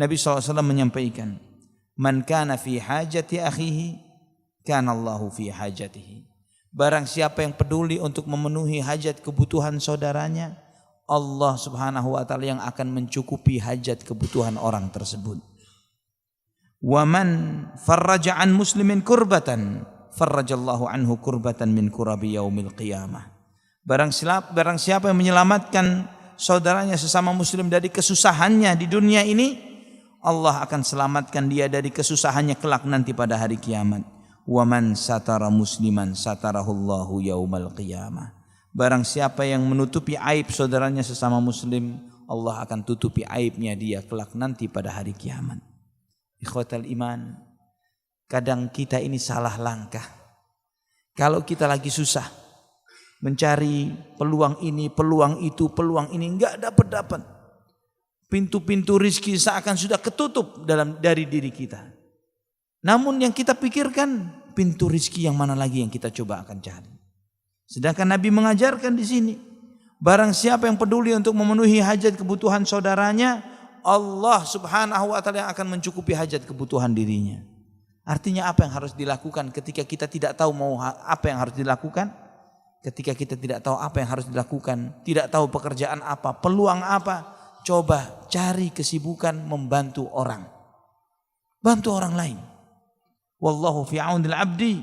Nabi SAW menyampaikan, "Man kana fi hajati akhihi, kana Allahu fi hajatihi." Barang siapa yang peduli untuk memenuhi hajat kebutuhan saudaranya, Allah Subhanahu wa taala yang akan mencukupi hajat kebutuhan orang tersebut. Wa man farraja an muslimin kurbatan, farrajallahu anhu kurbatan min kurabi yaumil qiyamah. Barang siapa yang menyelamatkan saudaranya sesama muslim dari kesusahannya di dunia ini, Allah akan selamatkan dia dari kesusahannya kelak nanti pada hari kiamat. Wa man satara musliman satarahullahu yaumal qiyamah. Barang siapa yang menutupi aib saudaranya sesama muslim, Allah akan tutupi aibnya dia kelak nanti pada hari kiamat. Ikhwatal iman, kadang kita ini salah langkah. Kalau kita lagi susah, mencari peluang ini, peluang itu, peluang ini, enggak dapat. Pintu-pintu rizki seakan sudah ketutup dari diri kita. Namun yang kita pikirkan, pintu rizki yang mana lagi yang kita coba akan cari. Sedangkan Nabi mengajarkan di sini, barang siapa yang peduli untuk memenuhi hajat kebutuhan saudaranya, Allah Subhanahu wa taala yang akan mencukupi hajat kebutuhan dirinya. Artinya apa yang harus dilakukan ketika kita tidak tahu apa yang harus dilakukan? Ketika kita tidak tahu apa yang harus dilakukan, tidak tahu pekerjaan apa, peluang apa, coba cari kesibukan membantu orang. Bantu orang lain. Wallahu fi aunil abdi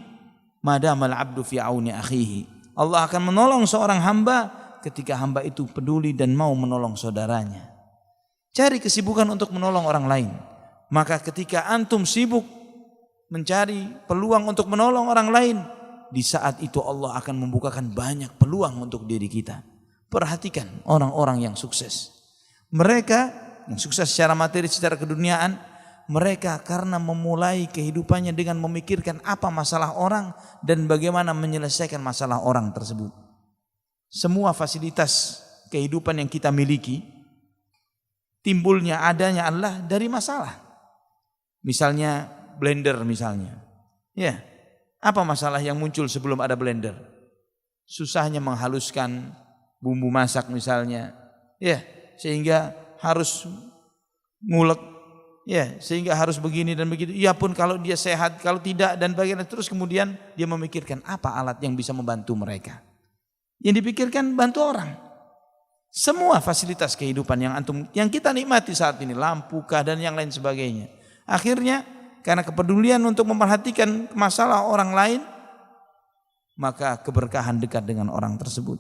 madamal abdu fi auni akhihi. Allah akan menolong seorang hamba ketika hamba itu peduli dan mau menolong saudaranya. Cari kesibukan untuk menolong orang lain. Maka ketika antum sibuk mencari peluang untuk menolong orang lain, di saat itu Allah akan membukakan banyak peluang untuk diri kita. Perhatikan orang-orang yang sukses. Mereka yang sukses secara materi, secara keduniaan, mereka karena memulai kehidupannya dengan memikirkan apa masalah orang dan bagaimana menyelesaikan masalah orang tersebut. Semua fasilitas kehidupan yang kita miliki, timbulnya adanya adalah dari masalah. Misalnya blender misalnya. Ya, apa masalah yang muncul sebelum ada blender? Susahnya menghaluskan bumbu masak misalnya. Ya, sehingga harus ngulek. Ya, sehingga harus begini dan begitu. Ia pun kalau dia sehat, kalau tidak dan bagaimana, terus kemudian dia memikirkan apa alat yang bisa membantu mereka. Yang dipikirkan bantu orang. Semua fasilitas kehidupan yang kita nikmati saat ini, lampu kah dan yang lain sebagainya. Akhirnya karena kepedulian untuk memperhatikan masalah orang lain, maka keberkahan dekat dengan orang tersebut.